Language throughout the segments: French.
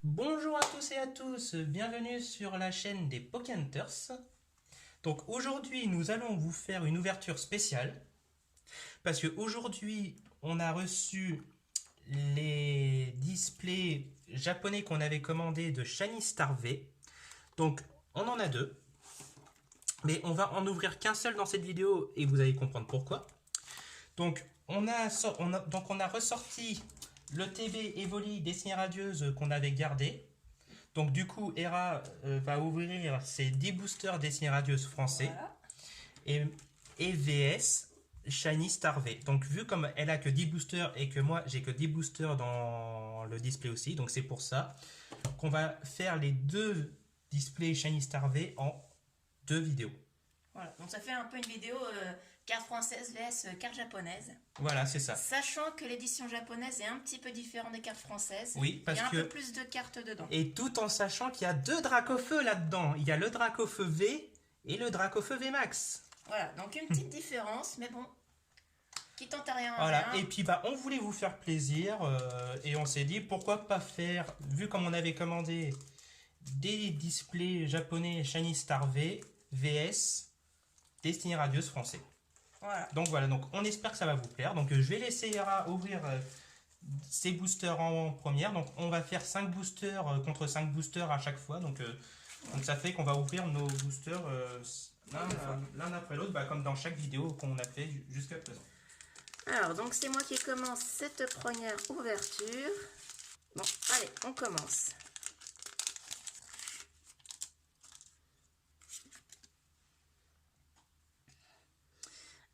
Bonjour à tous et à tous, bienvenue sur la chaîne des Pokéhunters. Donc aujourd'hui nous allons vous faire une ouverture spéciale parce que aujourd'hui on a reçu les displays japonais qu'on avait commandés de Shiny Star V. Donc on en a deux, mais on va en ouvrir qu'un seul dans cette vidéo et vous allez comprendre pourquoi. Donc on a ressorti le TB Evoli Destinée Radieuse qu'on avait gardé. Donc du coup, Hera va ouvrir ses 10 boosters Destinée Radieuse français. Voilà. Et VS Shiny Star V. Donc vu comme elle a que 10 boosters et que moi j'ai que 10 boosters dans le display aussi, donc c'est pour ça qu'on va faire les deux displays Shiny Star V en deux vidéos. Voilà, donc ça fait un peu une vidéo carte française vs carte japonaise. Voilà, c'est ça. Sachant que l'édition japonaise est un petit peu différente des cartes françaises. Oui, parce il y a que... un peu plus de cartes dedans. Et tout en sachant qu'il y a deux Dracofeu là-dedans. Il y a le Dracofeu V et le Dracofeu V Max. Voilà, donc une petite différence, mais bon, qui tente à rien. Voilà, et puis bah on voulait vous faire plaisir et on s'est dit pourquoi pas faire, vu comme on avait commandé des displays japonais Shiny Star V, VS, Destinée Radieuse français. Voilà. Donc voilà, donc on espère que ça va vous plaire. Donc je vais laisser Hera ouvrir ses boosters en première. Donc on va faire 5 boosters contre 5 boosters à chaque fois. Donc ça fait qu'on va ouvrir nos boosters l'un après l'autre, bah, comme dans chaque vidéo qu'on a fait jusqu'à présent. Alors, donc c'est moi qui commence cette première ouverture. Bon, allez, on commence.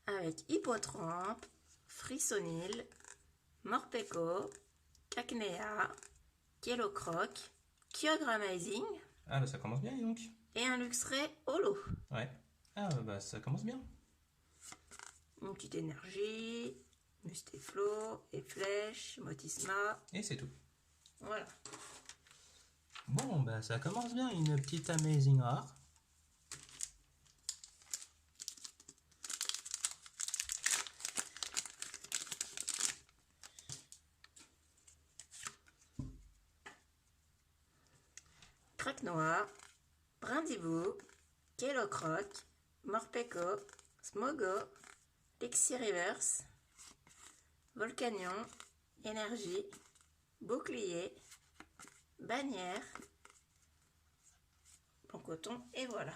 Avec Hippotrampe, Frissonil, Morpeko, Cacnea, Kellocroc, Kyogre Amazing. Ah bah ça commence bien donc. Et un Luxray Holo. Ouais. Ah bah ça commence bien. Une petite énergie, Mustéflo, et Flèche, Motisma. Et c'est tout. Voilà. Bon bah ça commence bien, une petite Amazing rare. Craque Noir, Brindibou, Kellocroc, Morpeko, Smogo, Lexi Reverse, Volcanion, Énergie, Bouclier, Bannière, Bon Coton, et voilà.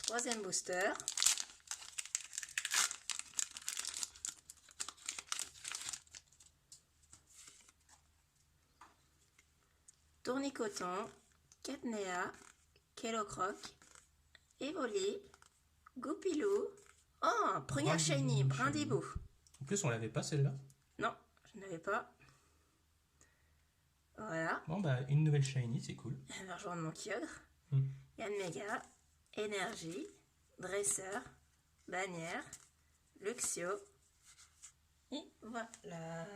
Troisième booster. Tournicoton, Cacnea, Kellocroc, Evoli, Goupilou. Oh, première shiny, Brindibou. En plus, on l'avait pas celle-là. Non, je n'avais pas. Voilà. Bon bah une nouvelle shiny, c'est cool. Elle va rejoindre mon Kyogre. Yann Mega, Énergie, Dresseur, Bannière, Luxio. Et voilà.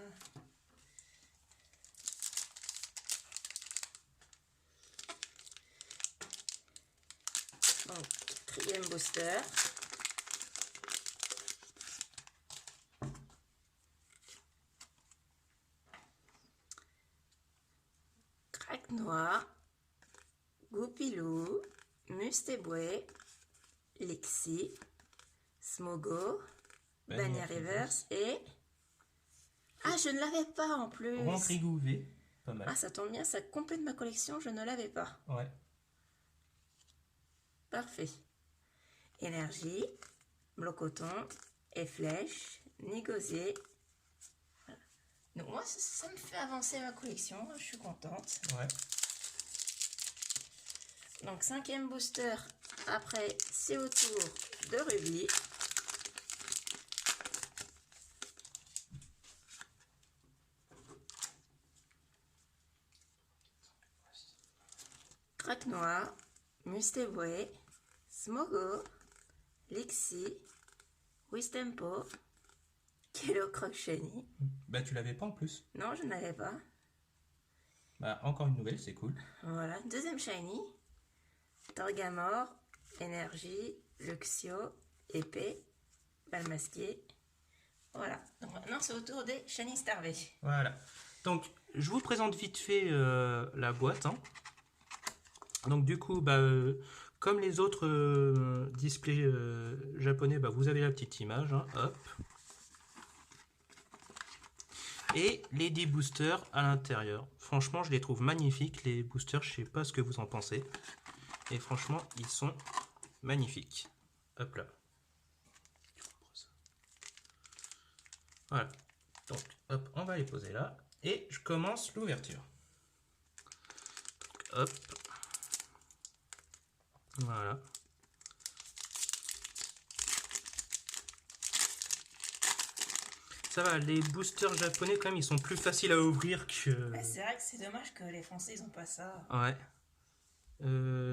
Donc, quatrième booster. Craque Noir, Goupilou, Mustéboué, Lexi, Smogo, Bannière Reverse et... Ah, je ne l'avais pas en plus. Ronkrigou V, pas mal. Ah, ça tombe bien, ça complète ma collection, je ne l'avais pas. Ouais. Parfait. Énergie, Blocoton, et Flèche, Nigosier. Voilà. Donc moi, ça me fait avancer ma collection, je suis contente. Ouais. Donc cinquième booster, après c'est au tour de Ruby. Craque Noir, Mustéboué, Smogo, Lexi, Wistempo, Kellocroc Shiny. Bah tu l'avais pas en plus. Non, je n'avais pas. Bah encore une nouvelle, c'est cool. Voilà, deuxième Shiny. Torgamore, Énergie, Luxio, Épée, balle masquée. Voilà. Donc maintenant, c'est au tour des Shiny Starvé. Voilà. Donc, je vous présente vite fait la boîte. Hein. Donc, du coup, comme les autres displays japonais, vous avez la petite image. Hein, hop. Et les 10 boosters à l'intérieur. Franchement, je les trouve magnifiques. Les boosters, je sais pas ce que vous en pensez. Et franchement, ils sont magnifiques. Hop là. Voilà. Donc, hop, on va les poser là. Et je commence l'ouverture. Hop. Voilà. Ça va, les boosters japonais, quand même, ils sont plus faciles à ouvrir que... C'est vrai que c'est dommage que les Français, ils ont pas ça. Ouais.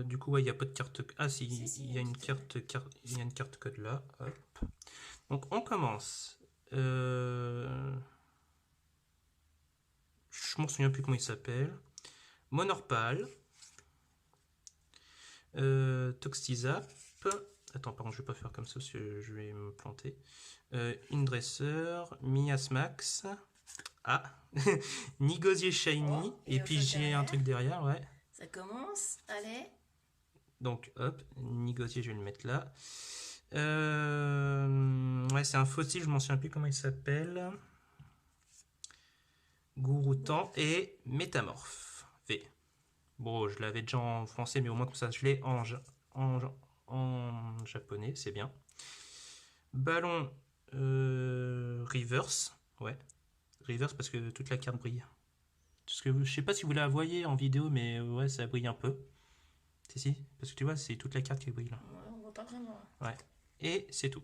Du coup, il n'y a pas de carte... Ah si, Si, il y a une carte, il y a une carte code là. Hop. Donc, on commence. Je m'en souviens plus comment il s'appelle. Monorpal. Toxtizap. Attends, pardon, je vais pas faire comme ça parce que je vais me planter. Indresser, Miasmax. Ah, Nigosier Shiny. Oh, et puis j'ai un truc derrière, ouais. Ça commence, allez. Donc hop, Nigosier, je vais le mettre là. Ouais, c'est un fossile, je m'en souviens plus comment il s'appelle. Gouroutan et Métamorphe. V. Bon, je l'avais déjà en français, mais au moins comme ça, je l'ai en japonais, c'est bien. Ballon reverse, ouais. Reverse parce que toute la carte brille. Parce que je sais pas si vous la voyez en vidéo, mais ouais, ça brille un peu. Si, parce que tu vois, c'est toute la carte qui brille là. Ouais, on voit pas vraiment. Ouais. Et c'est tout.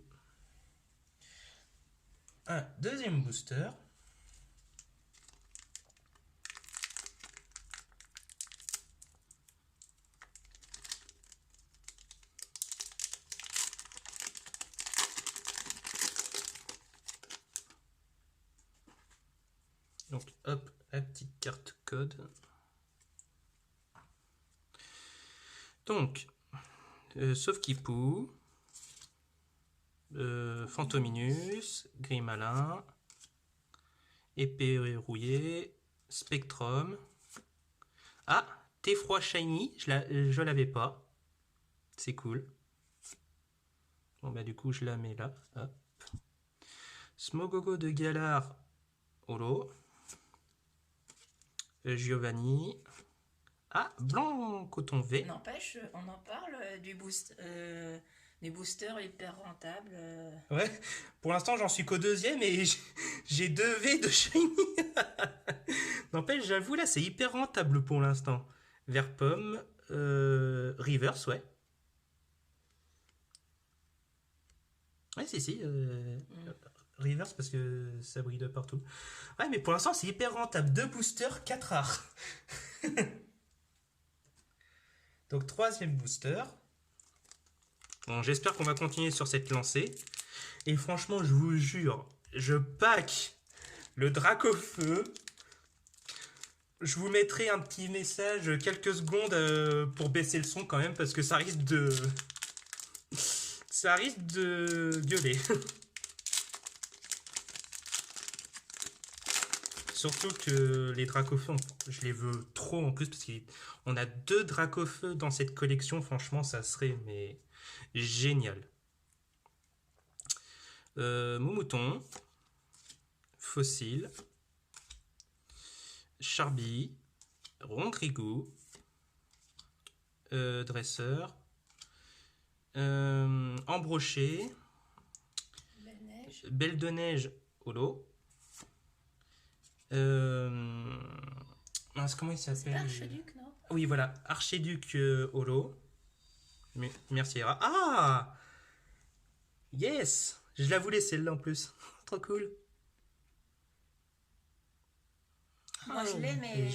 Un deuxième booster. Donc hop, la petite carte code. Donc, Sauf-Kipou, Fantominus, Grimalin, Épée rouillée, Spectrum. Ah, T-Froid Shiny, je l'avais pas. C'est cool. Bon du coup je la mets là. Hop. Smogogo de Galar, Holo. Giovanni. Ah, blanc coton V. N'empêche, on en parle du boost, des boosters hyper rentables. Ouais, pour l'instant j'en suis qu'au deuxième et j'ai 2 V de Shiny. N'empêche, j'avoue, là c'est hyper rentable pour l'instant. Vert pomme, reverse, ouais. Ouais, si. Reverse parce que ça brille de partout. Ouais, mais pour l'instant c'est hyper rentable. 2 boosters, 4 rares. Donc, troisième booster. Bon, j'espère qu'on va continuer sur cette lancée. Et franchement, je vous jure, je pack le Dracofeu. Je vous mettrai un petit message quelques secondes pour baisser le son quand même parce que ça risque de... ça risque de gueuler. Surtout que les Dracofeu, je les veux trop en plus parce qu'on a 2 Dracofeu dans cette collection. Franchement, ça serait mais génial. Moumouton, Fossile, Charby, Rongrigou, Dresseur, Embroché, Belle de Neige, Holo. Comment il s'appelle? Archiduc, non? Oui, voilà, Archiduc Holo. Merci, Era. Ah! Yes! Je la voulais celle-là en plus. Trop cool. Moi, je l'ai, mais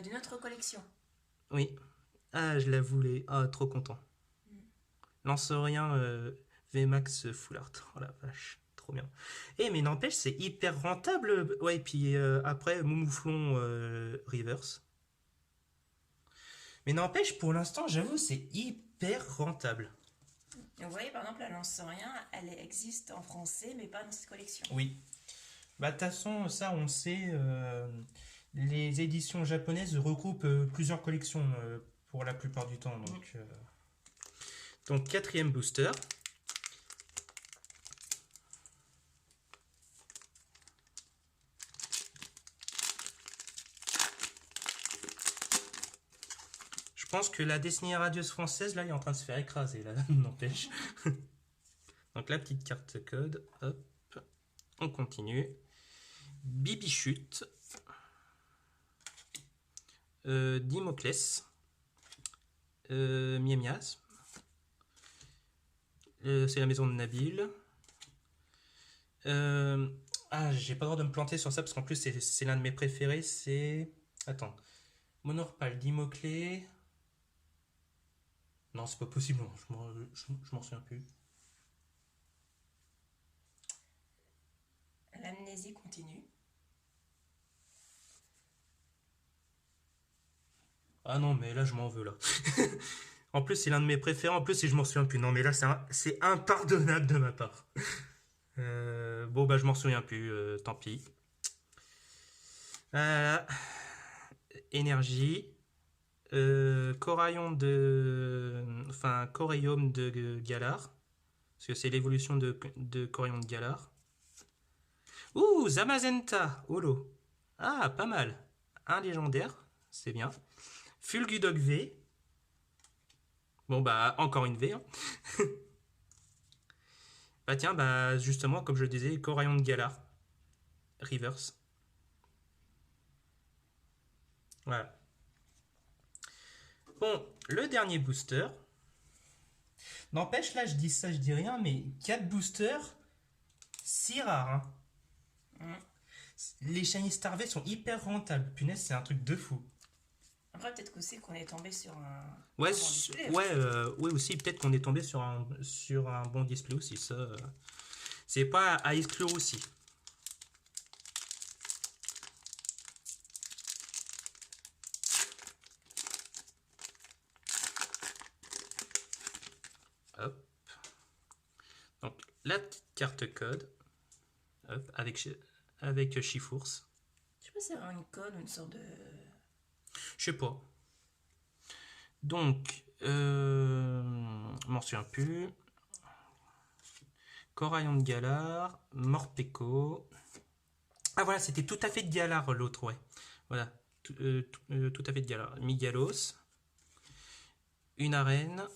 d'une autre collection. Oui. Ah, je la voulais. Ah, trop content. Lance-rien VMAX Full Art. Oh la vache. Trop bien. Eh, mais n'empêche, c'est hyper rentable. Ouais, et puis après, Moumouflon Reverse. Mais n'empêche, pour l'instant, j'avoue, c'est hyper rentable. Et vous voyez, par exemple, la Lance-Rien, elle existe en français, mais pas dans cette collection. Oui. Bah, de toute façon, ça, on sait, les éditions japonaises regroupent plusieurs collections pour la plupart du temps. Donc, quatrième booster. Je pense que la destinée radieuse française, là, est en train de se faire écraser, là, n'empêche. Donc, la petite carte code, hop, on continue. Bibichute, Dimoclès, Miemias, c'est la maison de Nabil. J'ai pas le droit de me planter sur ça parce qu'en plus c'est l'un de mes préférés. C'est. Attends. Monorpal, Dimoclès. Non, c'est pas possible, non, je m'en souviens plus. L'amnésie continue. Ah non, mais là je m'en veux là. En plus, c'est l'un de mes préférés. En plus, et je m'en souviens plus. Non, mais là, c'est impardonnable de ma part. Bon, bah, je m'en souviens plus. Tant pis. Énergie. Coraillon de. Enfin, Coraillum de Galar. Parce que c'est l'évolution de Coraillon de Galar. Ouh, Zamazenta. Holo. Ah, pas mal. Un légendaire. C'est bien. Fulgudog V. Bon, bah, encore une V. Hein. Bah, tiens, bah, justement, comme je le disais, Coraillon de Galar. Reverse. Voilà. Bon, le dernier booster. N'empêche, là, je dis ça, je dis rien, mais 4 boosters, si rares. Hein. Les Shiny Starvé sont hyper rentables. Punaise, c'est un truc de fou. Après, peut-être aussi qu'on est tombé sur un Ouais, bon display. Ouais, aussi, peut-être qu'on est tombé sur un bon display aussi. Ça, c'est pas à exclure aussi. Hop. Donc, la petite carte code. Hop, avec Chifours. Je sais pas si c'est vraiment une code ou une sorte de... Je sais pas. Donc, m'en souviens plus. Coraillon de Galar, Morpeko. Ah voilà, c'était tout à fait de Galar l'autre, ouais. Voilà, tout à fait de Galar. Migalos, une arène,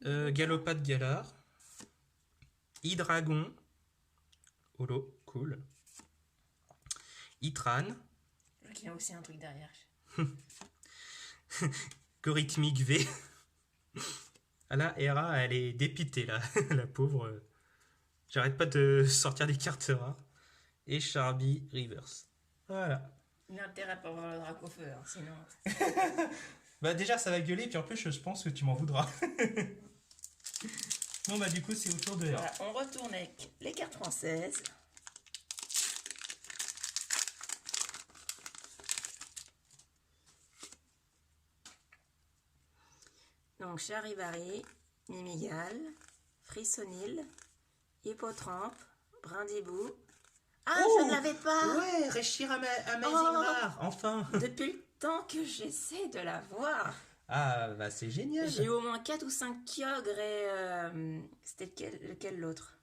Galopa de Galar, Hydragon, Holo, cool. Itran. Il y a aussi un truc derrière. Gorithmic V. Ah là, Hera, elle est dépitée là, la pauvre. J'arrête pas de sortir des cartes rares. Et Charby Reverse. Voilà. Il a intérêt à pas voir le drac au feu, hein, sinon... Bah déjà ça va gueuler, puis en plus je pense que tu m'en voudras. Bon bah du coup c'est au tour de Hera. Voilà, on retourne avec les cartes françaises. Donc Charivari, Mimigal, Frissonil, Hippotrampe, Brindibou. Ah, Oh, je ne l'avais pas. Ouais, Reshir Amazing Oh. Rare, enfin. Depuis le temps que j'essaie de la voir. Ah bah c'est génial. J'ai eu au moins 4 ou 5 Kyogre et... C'était lequel l'autre?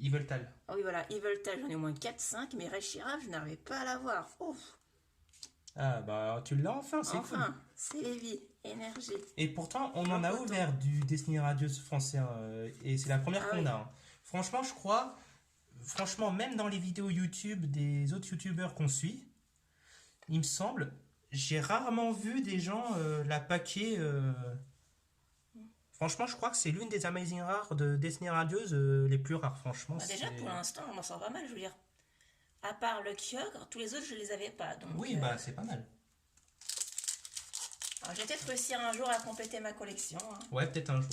Yveltal. Ah oui, voilà, Yveltal, j'en ai au moins 4-5, mais Reshiram, je n'arrivais pas à la voir. Ouf. Ah bah tu l'as enfin, c'est cool. Enfin, c'est Lévi, énergie. Et pourtant on en a ouvert du Destiny Radieuse français et c'est la première qu'on a. Hein. Franchement je crois, même dans les vidéos YouTube des autres youtubeurs qu'on suit, il me semble, j'ai rarement vu des gens la paquer. Franchement, je crois que c'est l'une des Amazing Rares de Destiny Radieuse les plus rares, franchement. Bah déjà, pour l'instant, on m'en sort pas mal, je veux dire. À part le Kyogre, tous les autres, je les avais pas. Donc, oui, bah c'est pas mal. Alors, je vais peut-être réussir un jour à compléter ma collection. Hein. Ouais, peut-être un jour.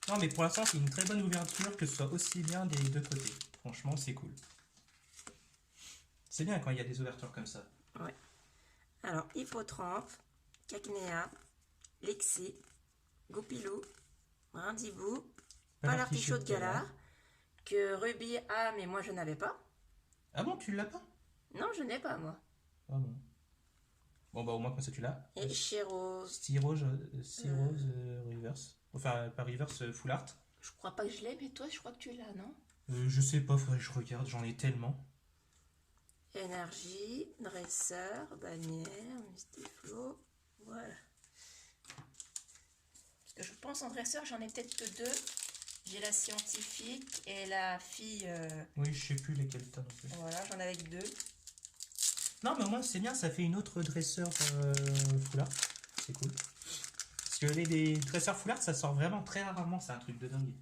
Non, mais pour l'instant, c'est une très bonne ouverture, que ce soit aussi bien des deux côtés. Franchement, c'est cool. C'est bien quand il y a des ouvertures comme ça. Ouais. Alors, Hippotrampe, Cacnea, Lixie, Goupilou, Brindibou, Palartichaut de Galar, que Ruby a, mais moi je n'avais pas. Ah bon, tu l'as pas? Non, je n'ai pas, moi. Ah bon. Bon, bah au moins comme ça tu l'as. Et Chirose. Styrose Reverse. Enfin, pas Reverse, Full Art. Je crois pas que je l'ai, mais toi, je crois que tu l'as, non? Je sais pas, faudrait que je regarde, j'en ai tellement. Énergie, Dresseur, Bannière, Mystiflo, voilà. Parce que je pense en dresseur, j'en ai peut-être que deux. J'ai la scientifique et la fille... Oui, je sais plus lesquelles t'as non plus. Voilà, j'en avais que deux. Non, mais au moins c'est bien, ça fait une autre dresseur Full Art. C'est cool. Parce que les dresseurs Full Art, ça sort vraiment très rarement, c'est un truc de dingue.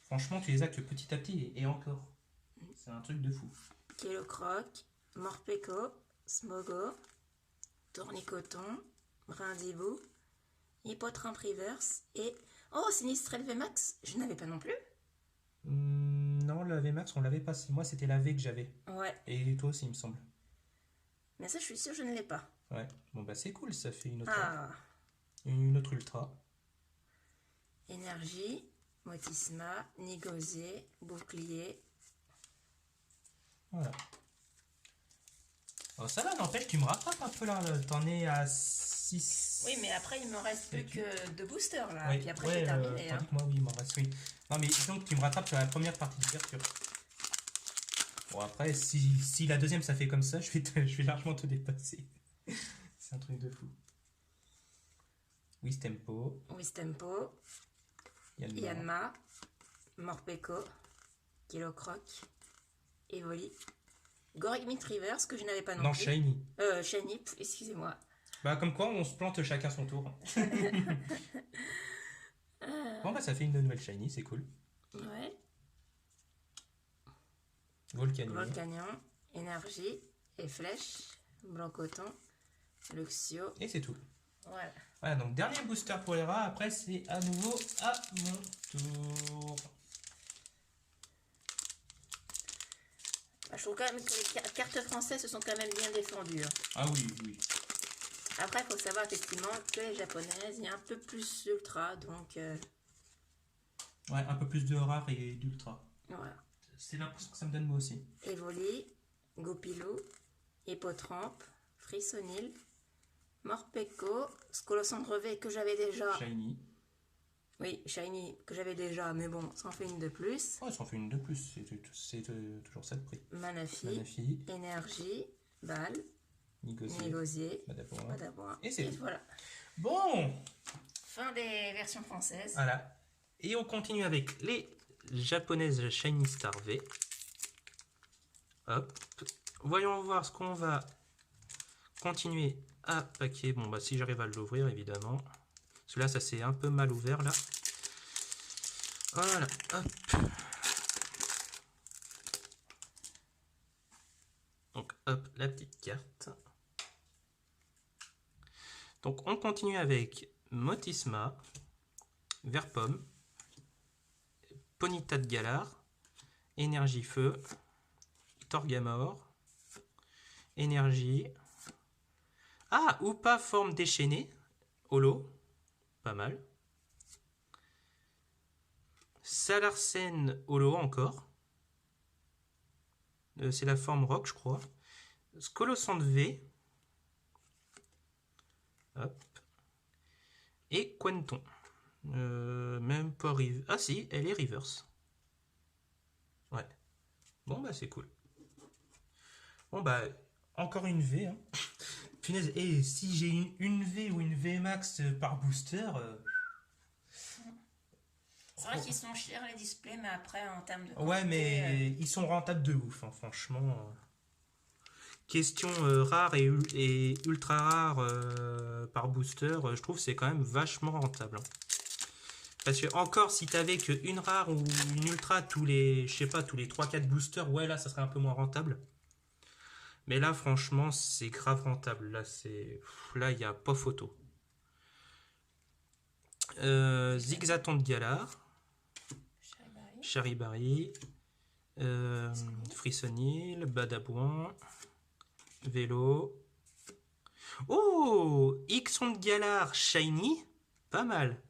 Franchement, tu les as que petit à petit et encore. C'est un truc de fou. Kilocroc, Morpeko, Smogo, Tournicoton, Brindibou, Hippotrampe Reverse et... Oh, Sinistrel VMAX, je n'avais pas non plus. Non, la VMAX, on l'avait pas. Moi, c'était la V que j'avais. Ouais. Et toi aussi, il me semble. Mais ça, je suis sûre que je ne l'ai pas. Ouais. Bon, bah c'est cool, ça fait Ah. une autre ultra. Énergie, Motisma, Nigosé, Bouclier. Voilà. Oh, ça va, n'empêche, tu me rattrapes un peu là. T'en es à 6. Oui, mais après, il me reste plus que 2 boosters là. Oui, Et puis après, j'ai terminé. tandis que moi, oui, il m'en reste, oui. Non, mais disons que tu me rattrapes sur la première partie d'ouverture. Bon, après, si la deuxième ça fait comme ça, je vais largement te dépasser. C'est un truc de fou. Wistempo, Wistempo, Yanma, Morpeko, Kilocroc, Evoli, Gorigmit Reverse que je n'avais pas non plus. Shiny. Shiny, excusez-moi. Bah, comme quoi, on se plante chacun son tour. Bon, bah, ça fait une nouvelle Shiny, c'est cool. Ouais. Volcanion. Énergie et Flèche, Blanc-Coton, Luxio. Et c'est tout. Voilà. Voilà, donc dernier booster pour les rats. Après, c'est à nouveau à mon tour. Je trouve quand même que les cartes françaises se sont quand même bien défendues. Hein. Ah oui, oui. Après, il faut savoir effectivement que les japonaises, il y a un peu plus d'ultra, donc... Ouais, un peu plus de rare et d'ultra. Voilà. C'est l'impression que ça me donne moi aussi. Evoli, Goupilou, Hippotrampe, Frissonil, Morpeko, Scolosandre V que j'avais déjà. Shiny. Oui, Shiny que j'avais déjà, mais bon, ça en fait une de plus. Ouais, ça en fait une de plus, c'est toujours ça de prix. Manafi, Énergie, Balle, Négosier, Madavoine. Et c'est voilà. Bon. Fin des versions françaises. Voilà. Et on continue avec les japonaises Shiny Star V. Hop. Voyons voir ce qu'on va continuer à paquer. Bon, bah si j'arrive à l'ouvrir, évidemment. Celui-là, ça s'est un peu mal ouvert, là. Voilà. Hop. Donc, hop, la petite carte. Donc, on continue avec Motisma, Verpomme, Ponyta de Galar, Énergie Feu, Torgamore, Énergie. Ah, ou pas forme déchaînée, holo, pas mal. Salarsen holo encore. C'est la forme rock, je crois. Scolosand V. Hop. Et Quenton. Même pas Rive. Ah si, elle est reverse. Ouais. Bon bah c'est cool. Bon bah encore une V. Hein. Punaise, et si j'ai une V ou une V max par booster. C'est vrai qu'ils sont chers les displays, mais après en termes de. Ouais, mais ils sont rentables de ouf, hein, franchement. Question rare et ultra rare par booster, je trouve c'est quand même vachement rentable. Hein. Parce que encore si t'avais qu'une rare ou une ultra tous les, je sais pas, tous les 3-4 boosters, ouais là ça serait un peu moins rentable. Mais là franchement c'est grave rentable. Là il n'y a pas photo. Zigzaton de Galar. Charibari. Frissonil, Badabouin. Vélo. Oh, Ixon de Galar Shiny. Pas mal.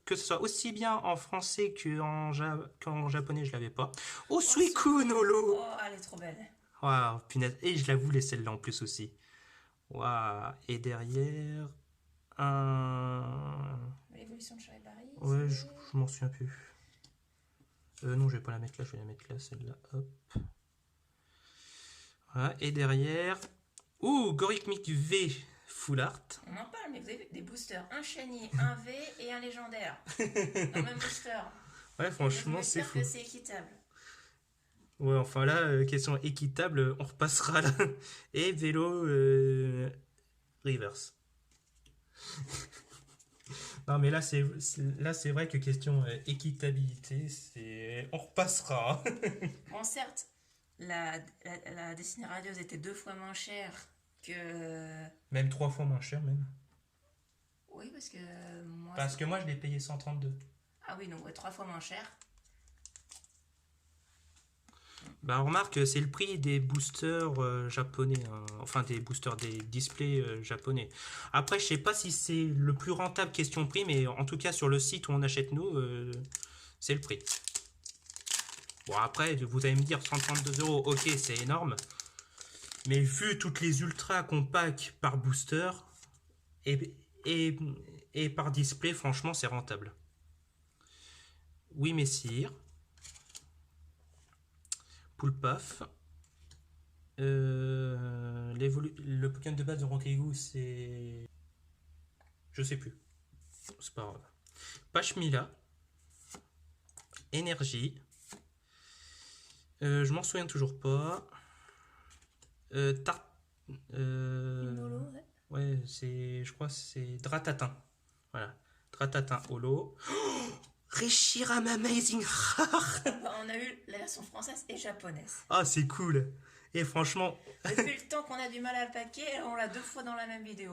Que ce soit aussi bien en français qu'en japonais, je l'avais pas. Oh, Suicune Holo. Oh, elle est trop belle. Waouh, punaise. Et je la voulais celle-là en plus aussi. Waouh. Et derrière, un... L'évolution de Charivari. Ouais, je m'en souviens plus. Non, je vais pas la mettre là, je vais la mettre là, celle-là. Hop. Voilà. Et derrière... Ouh, Gorikmik V Full Art. On en parle, mais vous avez vu des boosters, un shiny, un V et un légendaire. Dans le même booster. Ouais, franchement, c'est fou. Que c'est équitable. Ouais, enfin là, question équitable, on repassera là. Et vélo reverse. Non, mais là, c'est vrai que question équitabilité, on repassera. Bon, certes, la destinée radieuse était 2 fois moins chère que... Même 3 fois moins cher, même. Oui, parce que moi... Parce que moi, je l'ai payé 132. Ah oui, donc ouais, 3 fois moins cher. Bah, remarque, c'est le prix des boosters japonais, hein. Enfin des boosters, des displays japonais. Après, je sais pas si c'est le plus rentable question prix, mais en tout cas sur le site où on achète nous, c'est le prix. Bon, après, vous allez me dire 132 €, ok, c'est énorme. Mais vu toutes les ultras qu'on pack par booster et par display, franchement, c'est rentable. Oui, messire. Poulpaf. Le Pokémon de base de Ronkeigu, c'est... Je sais plus. C'est pas grave. Pachmila. Énergie. Je m'en souviens toujours pas. Ouais, je crois que c'est Dratatin. Voilà. Dratatin Holo. Oh, Reshiram Amazing Rare. On a eu la version française et japonaise. Ah, c'est cool. Et franchement... Depuis le temps qu'on a du mal à le paquer, on l'a 2 fois dans la même vidéo.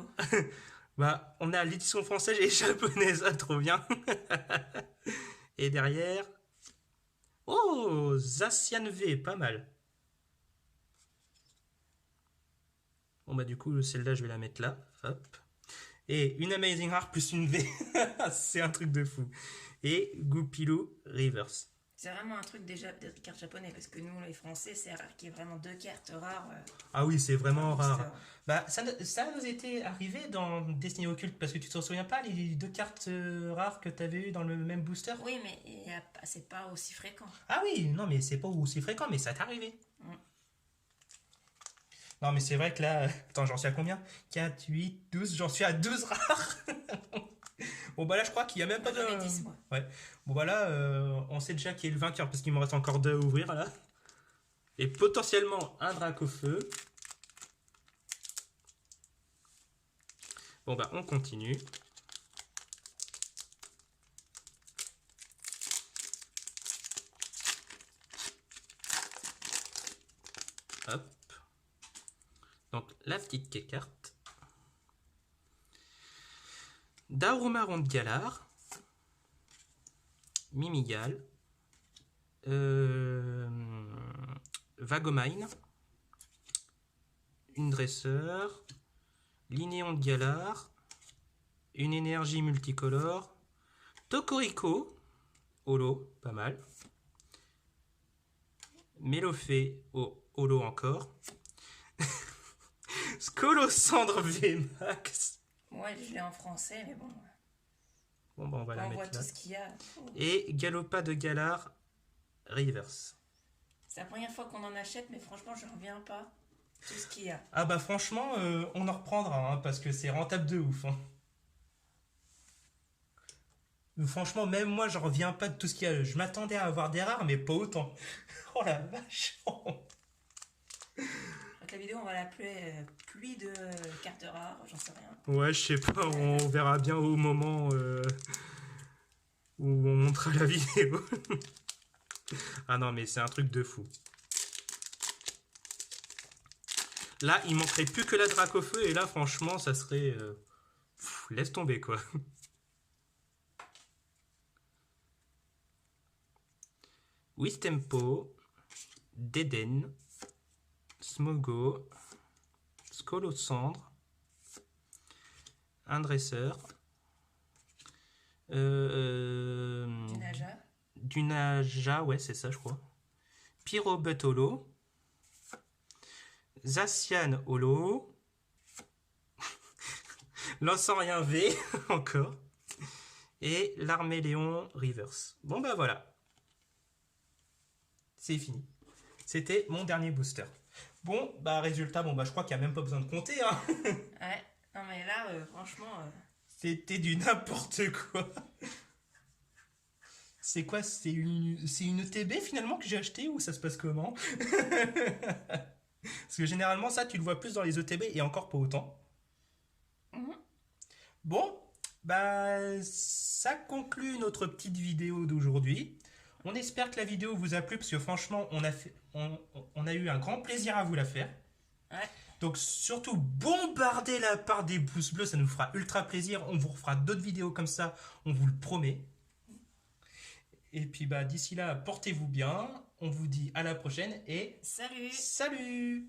Bah, on a l'édition française et japonaise, ah, trop bien. Et derrière... Oh, Zacian V, pas mal. Bon bah du coup, celle-là, je vais la mettre là. Hop. Et une Amazing Heart plus une V. C'est un truc de fou. Et Goupilou Reverse. C'est vraiment un truc des cartes japonais, parce que nous, les Français, c'est rare qu'il y ait vraiment 2 cartes rares. Ah oui, c'est vraiment rare. Bah, ça nous était arrivé dans Destiny Occulte, parce que tu t'en souviens pas, les 2 cartes rares que tu avais eues dans le même booster? Oui, mais c'est pas aussi fréquent. Ah oui, non, mais c'est pas aussi fréquent, mais ça t'est arrivé. Non, mais c'est vrai que là... Attends, j'en suis à combien? 4, 8, 12, j'en suis à 12 rares. Bon bah là, je crois qu'il y a même pas de... 10, moi. Ouais. Bon bah là, on sait déjà qui est le vainqueur, parce qu'il me reste encore 2 à ouvrir, là. Et potentiellement un Dracofeu. Bon bah, on continue. Hop. Donc, la petite carte. Darumaron de Galar. Mimigal. Vagomine. Une dresseur. Linéon de Galar. Une énergie multicolore. Tokorico. Holo, pas mal. Mélofée au holo encore. Scolosandre VMAX. Ouais, je l'ai en français, mais bon. Bon, bah on va la On voit mettre là. tout ce qu'il y a. Et Galopa de Galar Reverse. C'est la première fois qu'on en achète, mais franchement, je reviens pas. Tout ce qu'il y a. Ah bah franchement, on en reprendra, hein, parce que c'est rentable de ouf. Hein. Franchement, même moi, je reviens pas de tout ce qu'il y a. Je m'attendais à avoir des rares, mais pas autant. Oh la vache. Donc la vidéo, on va l'appeler pluie de cartes rares, j'en sais rien. Ouais, je sais pas, on verra bien au moment où on montrera la vidéo. Ah non, mais c'est un truc de fou. Là, il manquerait plus que la Dracofeu, et là, franchement, ça serait... laisse tomber, quoi. Wistempo, Deden, Smogo, Scolocendre, un dresseur, Du Naja. du Naja, ouais, c'est ça, je crois. Pyrobut Holo, Zacian Holo, Lansorian V, encore, et l'Arméléon Reverse. Bon, bah voilà. C'est fini. C'était mon dernier booster. Bon, bah résultat, bon, bah je crois qu'il n'y a même pas besoin de compter, hein. Ouais. Non, mais là, franchement... C'était du n'importe quoi. C'est quoi? C'est une ETB finalement que j'ai acheté ou ça se passe comment? Parce que généralement ça tu le vois plus dans les ETB et encore pas autant. mhm. Bon, bah ça conclut notre petite vidéo d'aujourd'hui. On espère que la vidéo vous a plu parce que franchement on a eu un grand plaisir à vous la faire. Ouais. Donc surtout bombardez la part des pouces bleus, ça nous fera ultra plaisir. On vous refera d'autres vidéos comme ça, on vous le promet. Et puis bah d'ici là, portez-vous bien. On vous dit à la prochaine et Salut! salut!